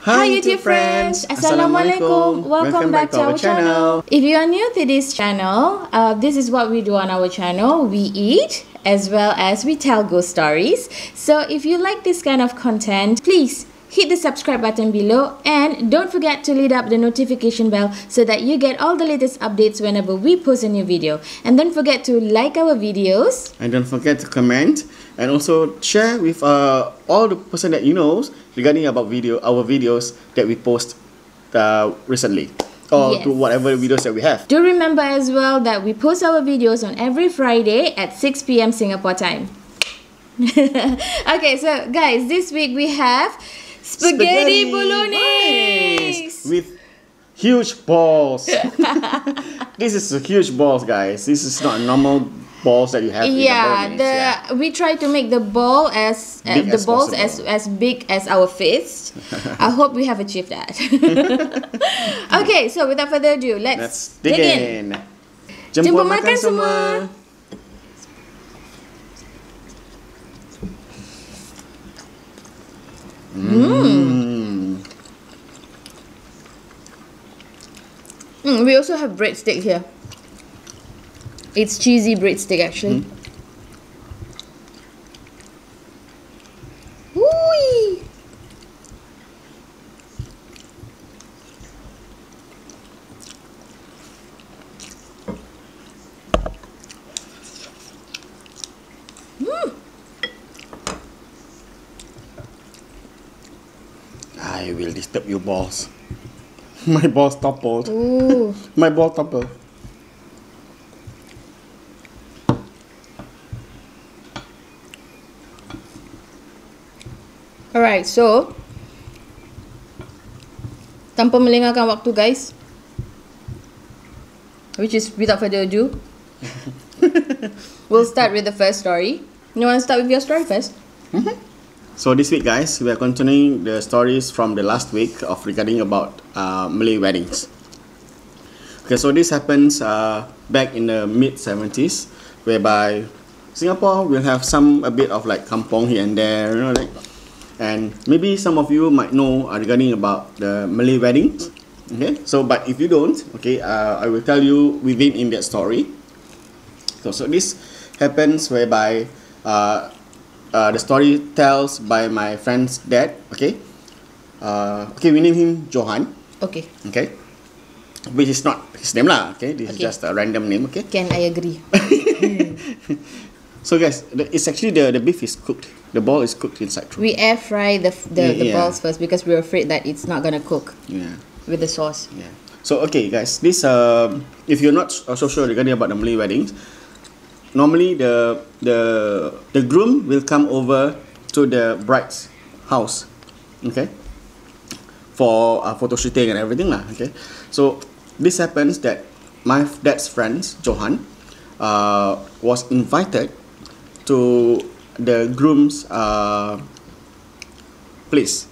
Hi YouTube friends, Assalamualaikum. Welcome back to our channel. If you are new to this channel, this is what we do on our channel. We eat as well as we tell ghost stories. So if you like this kind of content, please hit the subscribe button below and don't forget to lead up the notification bell so that you get all the latest updates whenever we post a new video. And don't forget to like our videos. And don't forget to comment and also share with all the person that you know regarding about our videos that we post recently. Or Yes. to whatever videos that we have. Do remember as well that we post our videos on every Friday at 6 p.m. Singapore time. Okay, so guys, this week we have Spaghetti Bolognese with huge balls. This is a huge balls, guys. This is not normal balls that you have. Yeah, in the we try to make the ball as Big the as balls possible. as big as our fist. I hope we have achieved that. Okay, so without further ado, let's dig in. Jemput makan semua. We also have breadstick here. It's cheesy breadstick actually. Woo-wee. I will disturb your balls. My balls toppled. Ooh. My ball toppled. Alright, so tanpa melengahkan waktu guys, which is without further ado, we'll start with the first story. You want to start with your story first? So this week, guys, we are continuing the stories from the last week of regarding about Malay weddings. Okay, so this happens back in the mid-70s, whereby Singapore will have a bit of like kampong here and there, you know, like, and maybe some of you might know regarding about the Malay weddings. Okay, so but if you don't, okay, I will tell you within in that story. So this happens whereby the story tells by my friend's dad. Okay, okay, we name him Johan. Okay. Okay, which is not his name lah. Okay, this is just a random name. Okay. Can I agree? So guys, it's actually the beef is cooked. The ball is cooked inside. We air fry the Yeah. balls first because we're afraid that it's not gonna cook Yeah. with the sauce. Yeah. So okay, guys, this if you're not so sure regarding about the Malay weddings, normally the groom will come over to the bride's house, okay, for photo shooting and everything lah. Okay, so this happens that my dad's friends Johan was invited to the groom's place.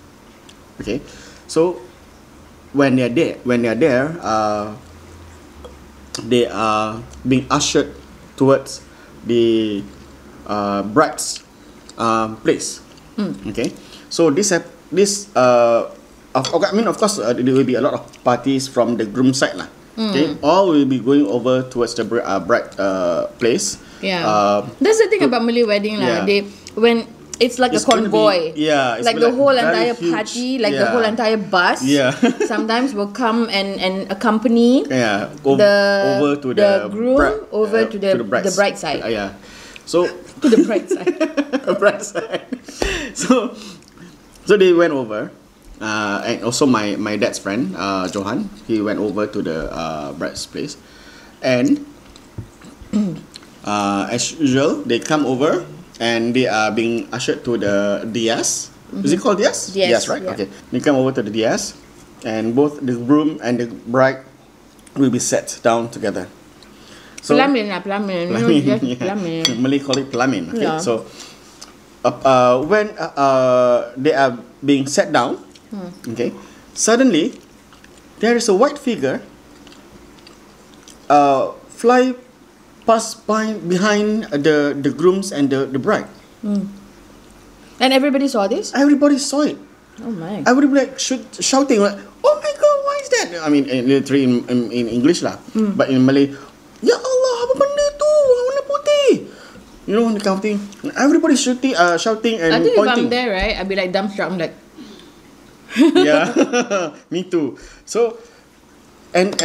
Okay, so when they're there, they are being ushered towards the bride's place. Okay, so I mean, of course, there will be a lot of parties from the groom side lah. Okay, all will be going over towards the bride place. Yeah, that's the thing about Malay wedding lah. Yeah. When it's like It's a convoy. it's Like gonna the whole very entire huge. party, like the Yeah. whole entire bus. Yeah. Sometimes will come and accompany Over to the groom over to the bride's- bride side. Yeah, so To the bride side. bride side. So they went over, and also my dad's friend Johan, he went over to the bride's place, and as usual they come over and they are being ushered to the dias. Is it called dias? Dias, right? yeah. Okay, they come over to the dias, and both the groom and the bride will be sat down together. So Pelamin lah, pelamin. You know, Pelamin, just yeah. pelamin. Malay call it pelamin. Okay, Yeah. so when they are being sat down, okay, suddenly there is a white figure fly pass by behind the grooms and the bride. And everybody saw this? Everybody saw it. Oh my. Everybody like shouting like, "Oh my God, why is that?" I mean, literally in English lah, but in Malay, "Ya Allah, apa benda tu? Warna putih." You know, the kind of thing. Everybody shouting and I think pointing. if I'm there, right, I'd be like dumbstruck. I'm like, Yeah, me too. So, and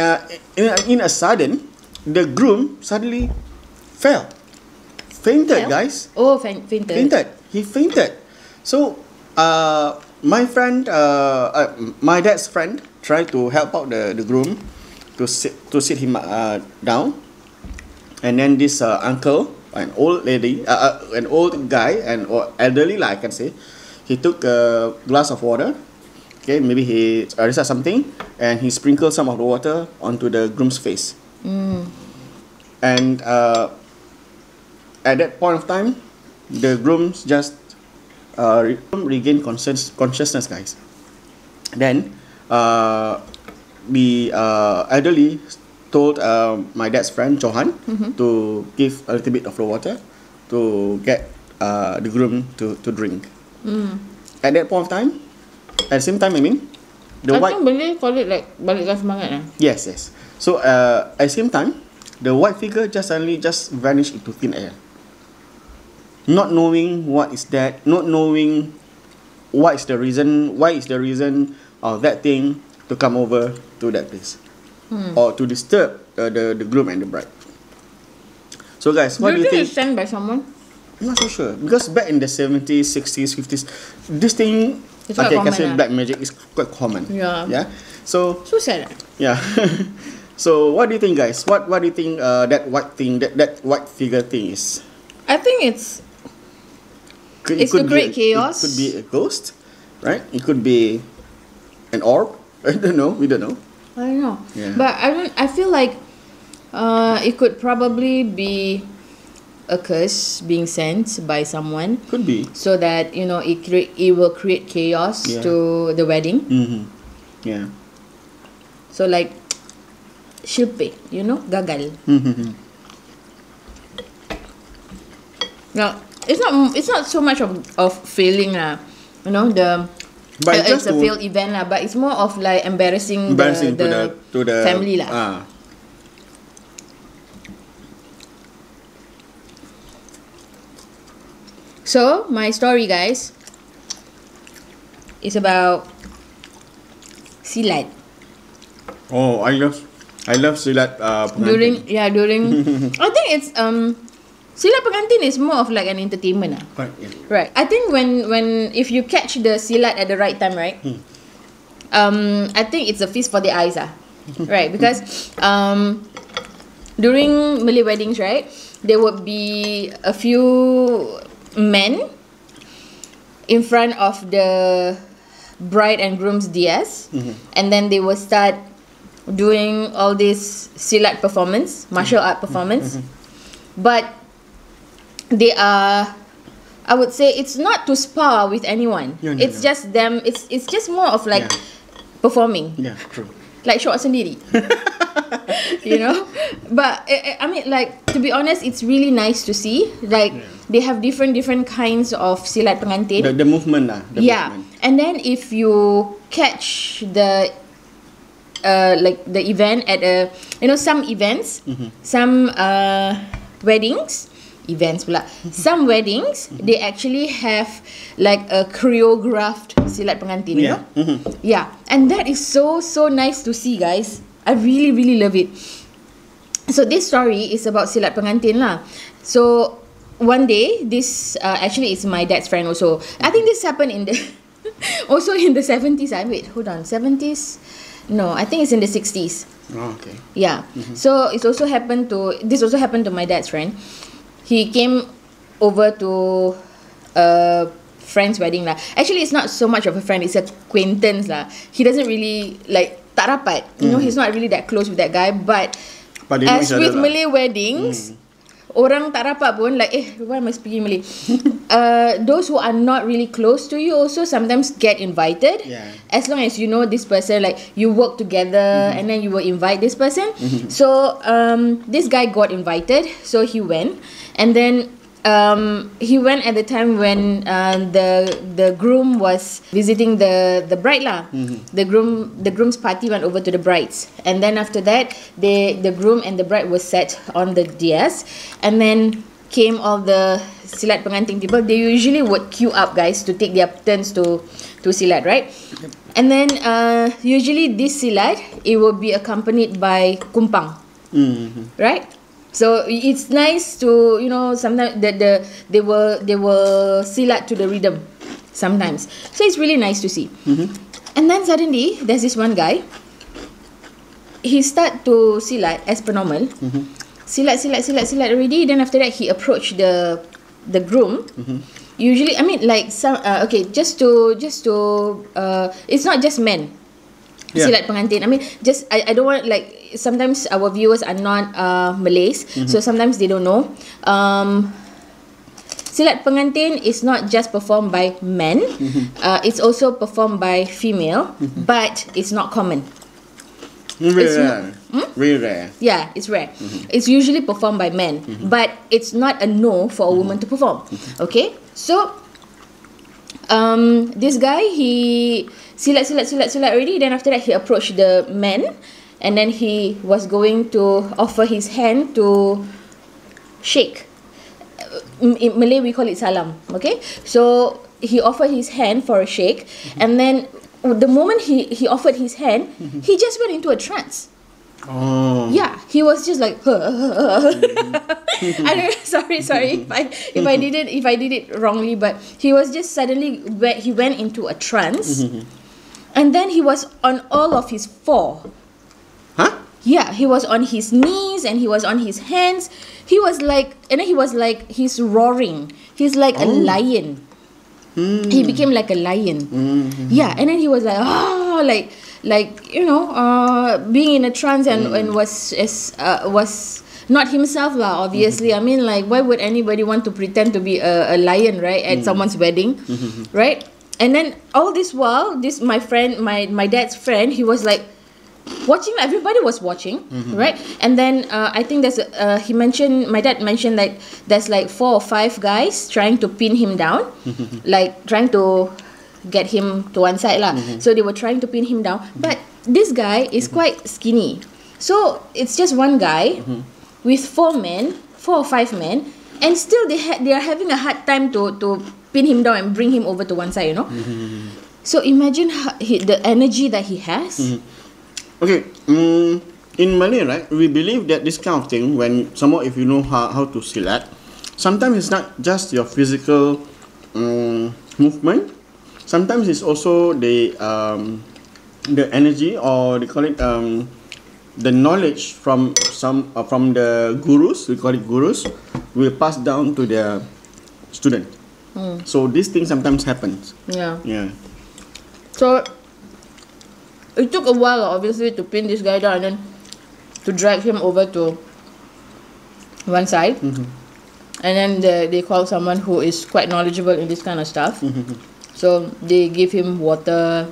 in a sudden, the groom suddenly fainted, guys. oh, fainted. He fainted. So, my friend, my dad's friend, tried to help out the groom to sit him down, and then this uncle, an old lady, an old guy, or elderly, like I can say, he took a glass of water. Okay, maybe he researched something, and he sprinkled some of the water onto the groom's face. And at that point of time, the groom just regained consciousness, guys. Then the elderly told my dad's friend Johan to give a little bit of the water to get the groom to drink. At that point of time, at the same time, I mean, I think Malay call it like balikkan semangat lah. Yes. So at the same time, the white figure suddenly vanished into thin air. Not knowing what is that, not knowing why is the reason of that thing to come over to that place, or to disturb the groom and the bride. So guys, what do you think? It's sent by someone? I'm not so sure, because back in the 70s, 60s, 50s, this thing, it's quite common, I can say black magic is quite common. Yeah. So sad. yeah. So what do you think, guys? What do you think that white thing, that white figure thing is? I think it's to create chaos. It could be a ghost, right? It could be an orb. I don't know. We don't know. I don't know. Yeah. But I feel like it could probably be a curse being sent by someone. Could be. So that, you know, it will create chaos to the wedding. Yeah. So like, shilpe, you know, gagal. Now, it's not so much of failing lah. You know, But it's a failed event lah. But it's more of like embarrassing the family lah. So my story, guys, is about silat. Oh, I love silat pengantin. During I think it's silat pengantin is more of like an entertainment lah. Right. I think when if you catch the silat at the right time, right? I think it's a feast for the eyes ah. Right, because during Malay weddings, right, there would be a few men in front of the bride and groom's dais, and then they will start doing all this silat performance, martial art performance. But they are, I would say, it's not to spar with anyone. It's just them. It's just more of like performing. Yeah, true. Like short sendiri. You know, but I mean, like, to be honest, it's really nice to see. Like they have different kinds of silat pengantin. The movement lah. Movement. And then if you catch the like the event at some events, some weddings. Some weddings, they actually have like a choreographed silat pengantin, you know? Yeah. And that is so nice to see, guys. I really love it. So this story is about silat pengantin lah. So one day, this actually is my dad's friend also. I think this happened in the also in the 70s. Wait, hold on, 70s? No, I think it's in the 60s. Oh, okay. Yeah. So this also happened to my dad's friend. He came over to a friend's wedding lah. Actually, it's not so much of a friend; it's a acquaintance lah. He doesn't really like tak rapat. You know, he's not really that close with that guy. But as with Malay weddings, orang tak rapat pun like, why am I speaking Malay? Those who are not really close to you also sometimes get invited. As long as you know this person, like you work together, and then you will invite this person. So this guy got invited, so he went, and then he went at the time when the groom was visiting the bride lah. The groom's party went over to the brides, and then after that, the groom and the bride were sat on the dais, and then came all the silat pengantin people. They usually would queue up, guys, to take their turns to silat, right? And then usually this silat, it will be accompanied by kumpang, right? So it's nice to, you know, sometimes they will silat to the rhythm sometimes. So it's really nice to see. And then suddenly there's this one guy. He start to silat as per normal. Silat already. Then after that, he approached the groom. Usually, I mean, like some okay, just to it's not just men. Silat pengantin. I mean, just I don't want, like, sometimes our viewers are not Malays, so sometimes they don't know. Silat pengantin is not just performed by men. It's also performed by female, but it's not common. Very rare. Yeah, it's rare. It's usually performed by men, but it's not a no for a woman to perform. Okay, so this guy, he silat already. Then after that, he approached the men, and then he was going to offer his hand to shake. In Malay, we call it salam. Okay, so he offered his hand for a shake, and then the moment he offered his hand, he just went into a trance. Oh. Yeah, he was just like, I don't, sorry if I did it wrongly, but he was just suddenly he went into a trance, and then he was on all of his four. Huh? Yeah, he was on his knees and he was on his hands. He was like, and then he was like, he's roaring. He's like a lion. He became like a lion. Yeah, and then he was like, like you know, being in a trance and was not himself lah. Obviously, I mean, like, why would anybody want to pretend to be a lion, right, at someone's wedding, right? And then all this while, my friend, my dad's friend, he was like watching. Everybody was watching, right? And then I think there's my dad mentioned that there's like 4 or 5 guys trying to pin him down, like trying to get him to one side lah. So they were trying to pin him down, but this guy is quite skinny, so it's just one guy with 4 or 5 men, and still they are having a hard time to pin him down and bring him over to one side, you know. So imagine the energy that he has. Okay, in Malay, right, we believe that this kind of thing, when someone, if you know how to silat, sometimes it's not just your physical movement. Sometimes it's also the energy, or they call it the knowledge from the gurus. We call it gurus. Will pass down to their student. So these things sometimes happens. Yeah. So it took a while, obviously, to pin this guy down and then to drag him over to one side. And then they call someone who is quite knowledgeable in this kind of stuff. So they give him water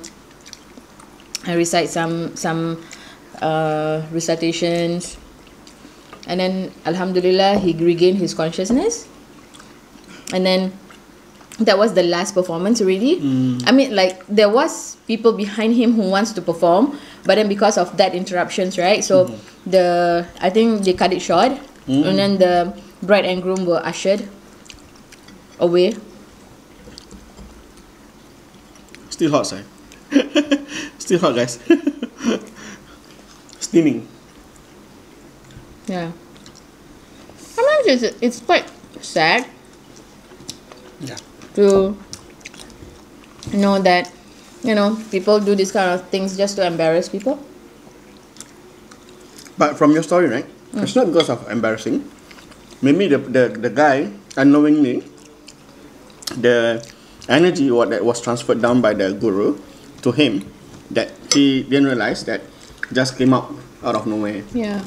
and recite some recitations. And then, alhamdulillah, he regained his consciousness. And then that was the last performance already. I mean, like, there was people behind him who wants to perform, but then because of that interruptions, right? So I think they cut it short, and then the bride and groom were ushered away. Still hot, sir. Still hot, guys. Steaming. Yeah. Sometimes it's quite sad. Yeah. To know that, you know, people do this kind of things just to embarrass people. But from your story, right, it's not because of embarrassing. Maybe the guy, unknowingly, the energy that was transferred down by the guru to him, that he didn't realize, that just came out of nowhere. Yeah.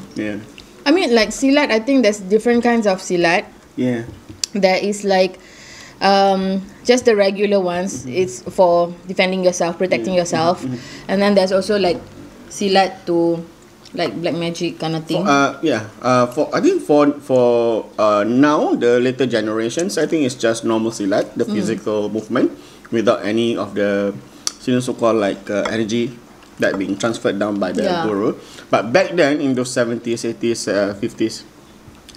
I mean, like, silat, I think there's different kinds of silat. Yeah. There is like just the regular ones. It's for defending yourself, protecting yourself. And then there's also like silat to like black magic kind of thing. For I think for now the later generations, I think it's just normal silat, the physical movement without any of the so-called like energy that being transferred down by the guru. But back then in those 70s, 80s, 50s,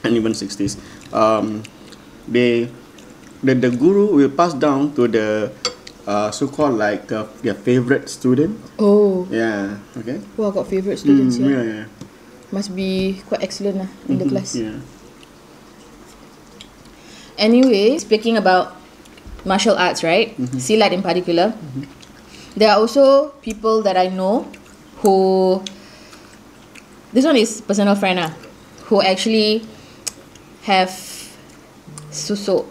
and even 60s, the guru will pass down to the so-called like their favorite student. Oh. Yeah. Okay. Well, I got favorite students here. Yeah. Must be quite excellent in the class. Yeah. Anyway, speaking about martial arts, right? Silat in particular. There are also people that I know who, this one is personal friend who actually have susuk.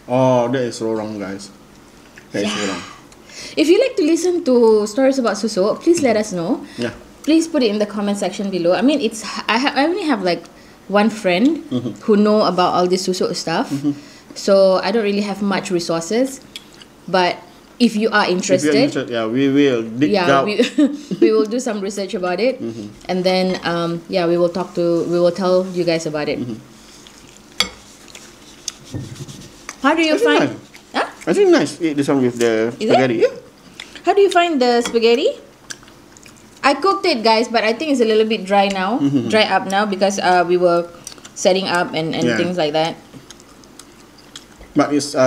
Oh, that is so wrong, guys. That is so wrong. If you like to listen to stories about susuk, please let us know. Yeah. Please put it in the comment section below. I mean, I only have like one friend who know about all this susuk stuff. So I don't really have much resources. But if you are interested, we will dig out. we will do some research about it, and then we will tell you guys about it. How do you find? Nice. Huh? I think nice. Eat this one with the spaghetti. Yeah. How do you find the spaghetti? I cooked it, guys, but I think it's a little bit dry now, dry up now because we were setting up and things like that. But it's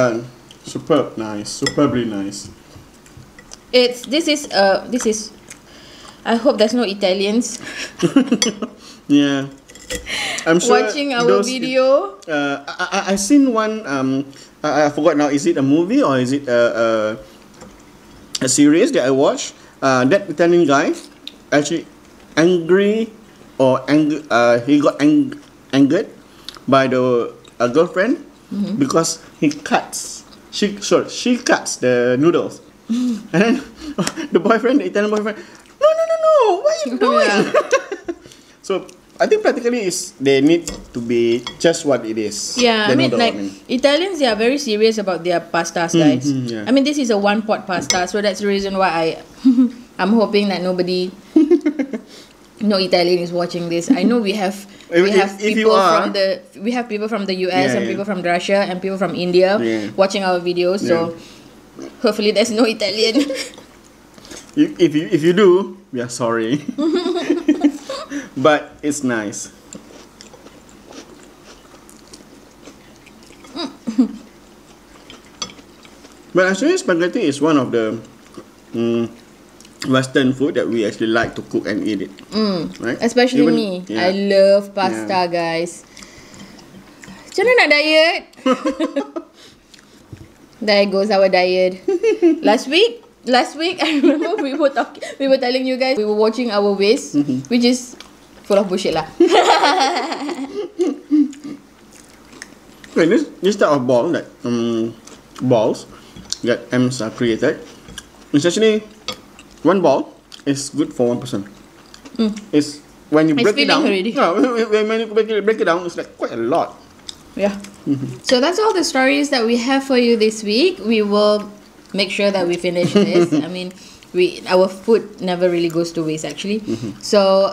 superbly nice. This is. I hope there's no Italians. Yeah. I'm sure watching our video. I seen one. I forgot now. Is it a movie or is it a series that I watched? That Italian guy actually he got angered by the girlfriend because she cuts the noodles, and then the Italian boyfriend, no, what are you doing? So I think practically they need to be just what it is. Yeah, I mean, Italians, they are very serious about their pastas, guys. I mean, this is a one-pot pasta, so that's the reason why I'm hoping that no Italian is watching this. I know we have people from the US and people from Russia and people from India watching our videos. So hopefully there's no Italian. If you do, we are sorry. But it's nice. But actually, spaghetti is one of the Western food that we actually like to cook and eat it. Right? Especially me. I love pasta, guys. Macam mana nak diet? There goes our diet. Last week, I remember we were telling you guys, we were watching our waist, which is full of bullshit lah. Okay, this type of balls that M's are created, it's actually one ball is good for one person. It's when you break it down. Already. No, when you break it down, it's like quite a lot. Yeah. So that's all the stories that we have for you this week. We will make sure that we finish this. I mean, our food never really goes to waste actually. So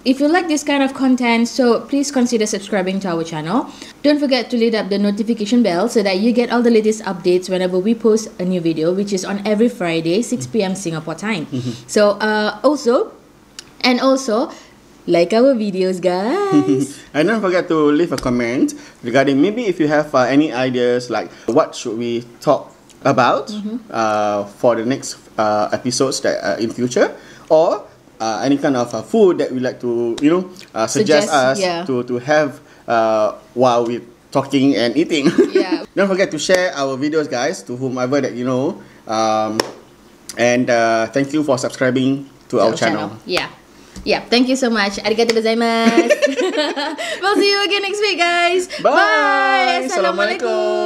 if you like this kind of content, so please consider subscribing to our channel. Don't forget to lit up the notification bell so that you get all the latest updates whenever we post a new video, which is on every Friday 6 p.m. Singapore time. So also like our videos, guys. And don't forget to leave a comment regarding maybe if you have any ideas like what should we talk about for the next episodes that in future, or any kind of food that we like to suggest us to have while we talking and eating. Don't forget to share our videos, guys, to whomever that you know, and thank you for subscribing to our channel. Thank you so much. Arigatou gozaimasu. We'll see you again next week, guys. Bye. Assalamualaikum.